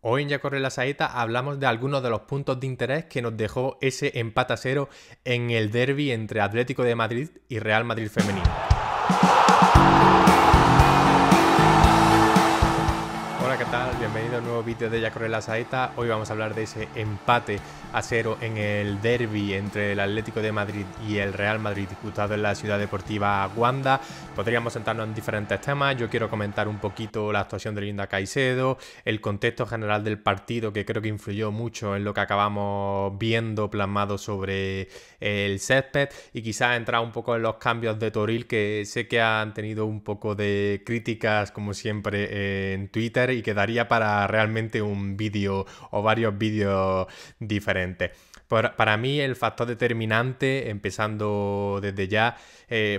Hoy en Ya corre la saeta hablamos de algunos de los puntos de interés que nos dejó ese empate a cero en el derbi entre Atlético de Madrid y Real Madrid femenino. Hola, ¿qué tal? Bienvenido a un nuevo vídeo de Ya corre la saeta. Hoy vamos a hablar de ese empate a cero en el derbi entre el Atlético de Madrid y el Real Madrid disputado en la Ciudad Deportiva Wanda. Podríamos centrarnos en diferentes temas. Yo quiero comentar un poquito la actuación de Linda Caicedo, el contexto general del partido que creo que influyó mucho en lo que acabamos viendo plasmado sobre el césped y quizás entrar un poco en los cambios de Toril que sé que han tenido un poco de críticas como siempre en Twitter y quedaría para realmente un vídeo o varios vídeos diferentes. Para mí el factor determinante, empezando desde ya,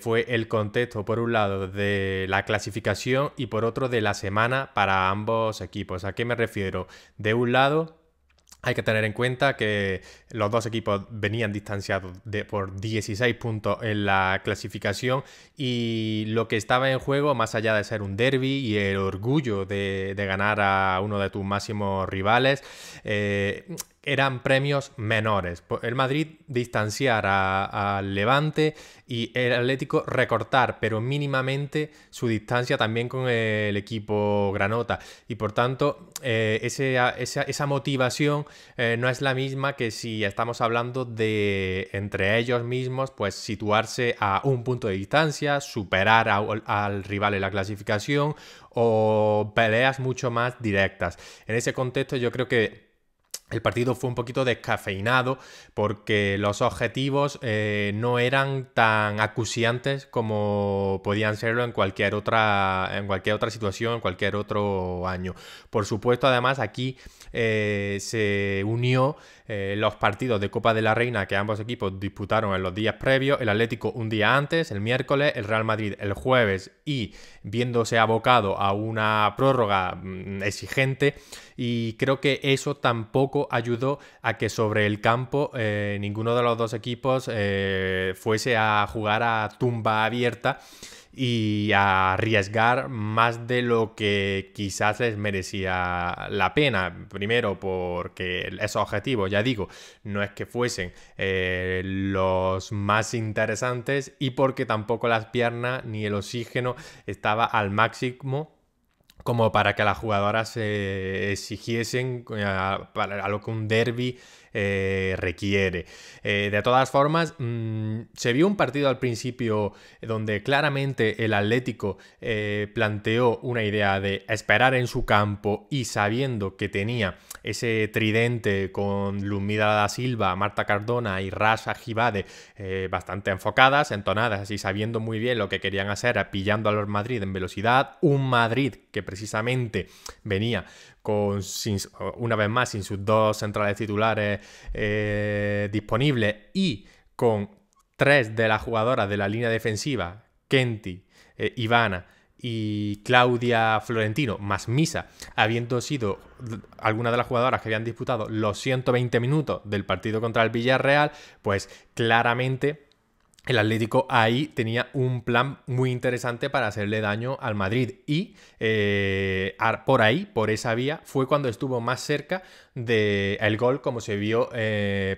fue el contexto, por un lado, de la clasificación y por otro de la semana para ambos equipos. ¿A qué me refiero? De un lado, hay que tener en cuenta que los dos equipos venían distanciados por 16 puntos en la clasificación y lo que estaba en juego, más allá de ser un derbi y el orgullo de ganar a uno de tus máximos rivales, eran premios menores. El Madrid distanciar al Levante y el Atlético recortar, pero mínimamente, su distancia también con el equipo granota. Y por tanto, esa motivación no es la misma que si estamos hablando de entre ellos mismos, pues situarse a un punto de distancia, superar al rival en la clasificación o peleas mucho más directas. En ese contexto yo creo que el partido fue un poquito descafeinado porque los objetivos no eran tan acuciantes como podían serlo en cualquier otra situación, en cualquier otro año. Por supuesto, además, aquí se unió los partidos de Copa de la Reina que ambos equipos disputaron en los días previos, el Atlético un día antes, el miércoles, el Real Madrid el jueves y viéndose abocado a una prórroga exigente, y creo que eso tampoco ayudó a que sobre el campo ninguno de los dos equipos fuese a jugar a tumba abierta y a arriesgar más de lo que quizás les merecía la pena. Primero porque esos objetivos, ya digo, no es que fuesen los más interesantes y porque tampoco las piernas ni el oxígeno estaba al máximo como para que las jugadoras se exigiesen a lo que un derbi requiere. De todas formas, se vio un partido al principio donde claramente el Atlético planteó una idea de esperar en su campo y sabiendo que tenía ese tridente con Lumida da Silva, Marta Cardona y Rasha Gibade bastante enfocadas, entonadas y sabiendo muy bien lo que querían hacer, pillando a los Madrid en velocidad, un Madrid que precisamente venía una vez más sin sus dos centrales titulares disponibles y con tres de las jugadoras de la línea defensiva, Kenty, Ivana y Claudia Florentino, más Misa, habiendo sido algunas de las jugadoras que habían disputado los 120 minutos del partido contra el Villarreal, pues claramente el Atlético ahí tenía un plan muy interesante para hacerle daño al Madrid y por ahí, por esa vía, fue cuando estuvo más cerca del gol, como se vio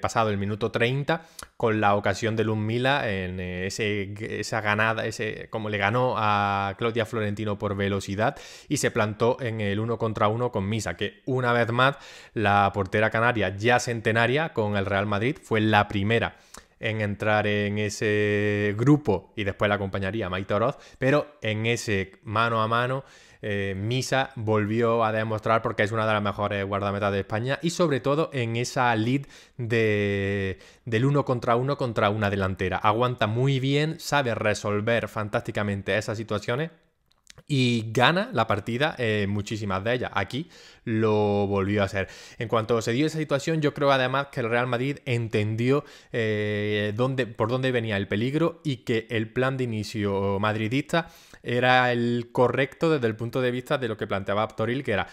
pasado el minuto 30 con la ocasión de Ludmila en esa ganada, como le ganó a Claudia Florentino por velocidad y se plantó en el 1 contra 1 con Misa, que una vez más la portera canaria ya centenaria con el Real Madrid fue la primera en entrar en ese grupo y después la acompañaría Maite Oroz, pero en ese mano a mano Misa volvió a demostrar porque es una de las mejores guardametas de España y sobre todo en esa lead del 1 contra 1 contra una delantera. Aguanta muy bien, sabe resolver fantásticamente esas situaciones y gana la partida en muchísimas de ellas. Aquí lo volvió a hacer. En cuanto se dio esa situación, yo creo además que el Real Madrid entendió por dónde venía el peligro y que el plan de inicio madridista era el correcto desde el punto de vista de lo que planteaba Toril, que era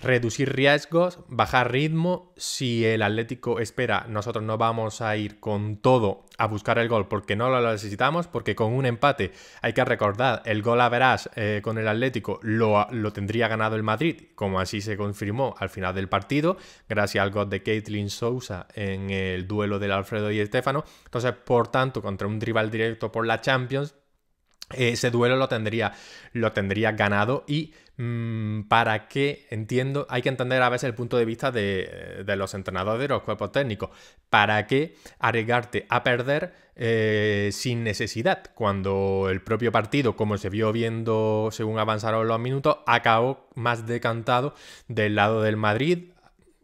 reducir riesgos, bajar ritmo. Si el Atlético espera, nosotros no vamos a ir con todo a buscar el gol porque no lo necesitamos, porque con un empate, hay que recordar, el gol average con el Atlético lo tendría ganado el Madrid, como así se confirmó al final del partido, gracias al gol de Caitlin Sousa en el duelo del Alfredo y Stéfano. Entonces, por tanto, contra un rival directo por la Champions, ese duelo lo tendría ganado. Y para qué, entiendo, hay que entender a veces el punto de vista de los entrenadores, de los cuerpos técnicos. ¿Para qué arriesgarte a perder sin necesidad? Cuando el propio partido, como se vio viendo según avanzaron los minutos, acabó más decantado del lado del Madrid,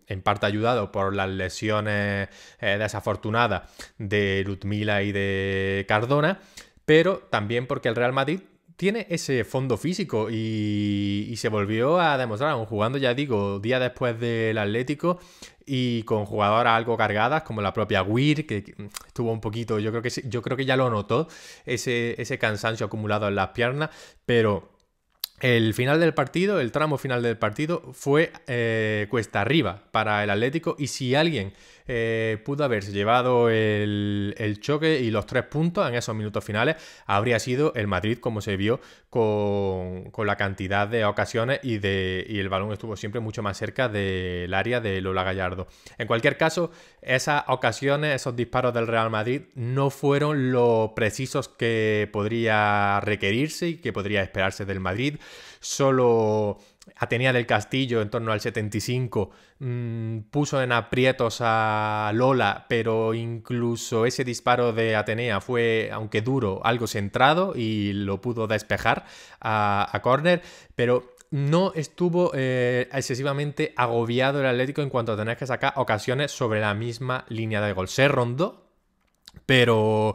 en parte ayudado por las lesiones desafortunadas de Ludmila y de Cardona, pero también porque el Real Madrid tiene ese fondo físico y se volvió a demostrar, aún jugando, ya digo, día después del Atlético y con jugadoras algo cargadas, como la propia Weir, que estuvo un poquito, yo creo que ya lo notó, ese cansancio acumulado en las piernas, pero el final del partido, el tramo final del partido, fue cuesta arriba para el Atlético, y si alguien pudo haberse llevado el choque y los 3 puntos en esos minutos finales, habría sido el Madrid, como se vio con la cantidad de ocasiones y el balón estuvo siempre mucho más cerca del área de Lola Gallardo. En cualquier caso, esas ocasiones, esos disparos del Real Madrid no fueron lo precisos que podría requerirse y que podría esperarse del Madrid. Solo Atenea del Castillo, en torno al 75, puso en aprietos a Lola, pero incluso ese disparo de Atenea fue, aunque duro, algo centrado y lo pudo despejar a córner, pero no estuvo excesivamente agobiado el Atlético en cuanto a tener que sacar ocasiones sobre la misma línea de gol. Se rondó, pero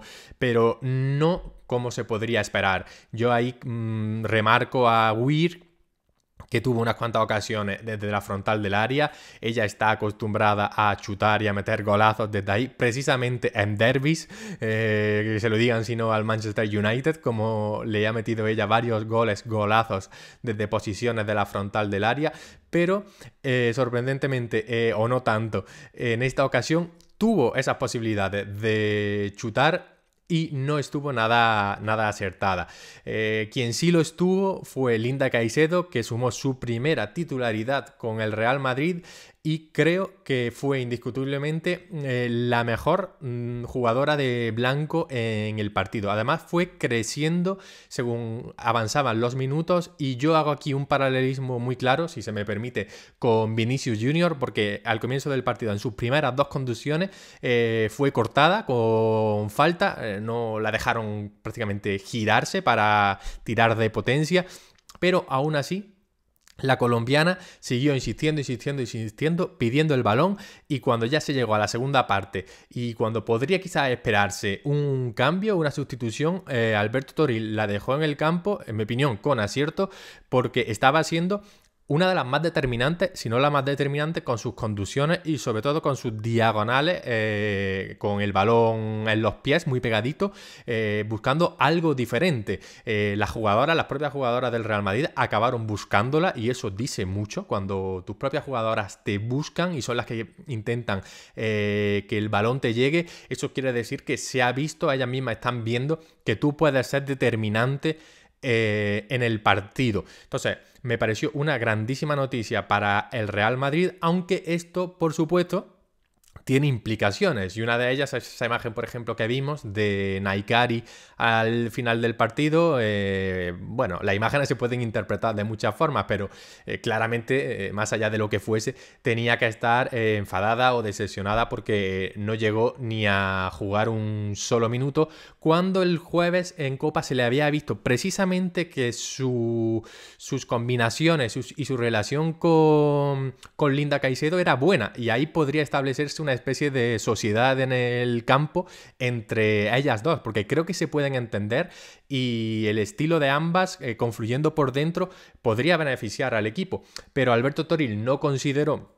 no como se podría esperar. Yo ahí remarco a Weir, que tuvo unas cuantas ocasiones desde la frontal del área. Ella está acostumbrada a chutar y a meter golazos desde ahí, precisamente en derbis, que se lo digan sino al Manchester United, como le ha metido ella varios golazos desde posiciones de la frontal del área, pero sorprendentemente, o no tanto, en esta ocasión tuvo esas posibilidades de chutar y no estuvo nada acertada. Quien sí lo estuvo fue Linda Caicedo, que sumó su primera titularidad con el Real Madrid y creo que fue indiscutiblemente la mejor jugadora de blanco en el partido. Además fue creciendo según avanzaban los minutos, y yo hago aquí un paralelismo muy claro, si se me permite, con Vinicius Junior, porque al comienzo del partido, en sus primeras 2 conducciones, fue cortada con falta, no la dejaron prácticamente girarse para tirar de potencia, pero aún así la colombiana siguió insistiendo, pidiendo el balón, y cuando ya se llegó a la segunda parte y cuando podría quizás esperarse un cambio, una sustitución, Alberto Toril la dejó en el campo, en mi opinión con acierto, porque estaba siendo una de las más determinantes, si no la más determinante, con sus conducciones y sobre todo con sus diagonales, con el balón en los pies muy pegadito, buscando algo diferente. Las propias jugadoras del Real Madrid acabaron buscándola, y eso dice mucho cuando tus propias jugadoras te buscan y son las que intentan que el balón te llegue. Eso quiere decir que se ha visto, ellas mismas están viendo que tú puedes ser determinante en el partido. Entonces, me pareció una grandísima noticia para el Real Madrid, aunque esto, por supuesto, tiene implicaciones, y una de ellas es esa imagen, por ejemplo, que vimos de Naikari al final del partido. Bueno, las imágenes se pueden interpretar de muchas formas, pero claramente, más allá de lo que fuese, tenía que estar enfadada o decepcionada porque no llegó ni a jugar un solo minuto, cuando el jueves en Copa se le había visto precisamente que sus combinaciones y su relación con Linda Caicedo era buena, y ahí podría establecerse una especie de sociedad en el campo entre ellas dos, porque creo que se pueden entender, y el estilo de ambas confluyendo por dentro podría beneficiar al equipo. Pero Alberto Toril no consideró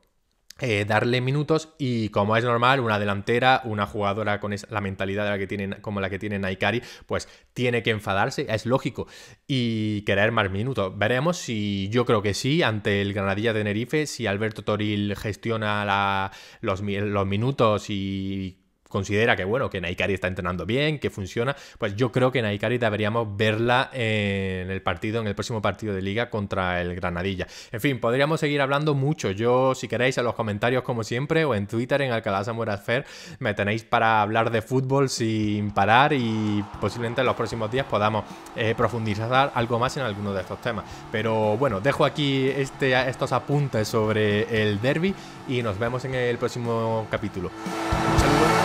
darle minutos, y como es normal, una delantera, una jugadora con la mentalidad de la que tienen, como la que tiene Naikari, pues tiene que enfadarse, es lógico, y querer más minutos. Veremos si, yo creo que sí, ante el Granadilla de Tenerife, si Alberto Toril gestiona los minutos y considera que, bueno, que Naikari está entrenando bien, que funciona, pues yo creo que Naikari deberíamos verla en el próximo partido de Liga contra el Granadilla. En fin, podríamos seguir hablando mucho. Yo, si queréis, en los comentarios, como siempre, o en Twitter, en Alcalá Zamora Fair, me tenéis para hablar de fútbol sin parar, y posiblemente en los próximos días podamos profundizar algo más en alguno de estos temas. Pero bueno, dejo aquí estos apuntes sobre el derbi y nos vemos en el próximo capítulo. Un saludo.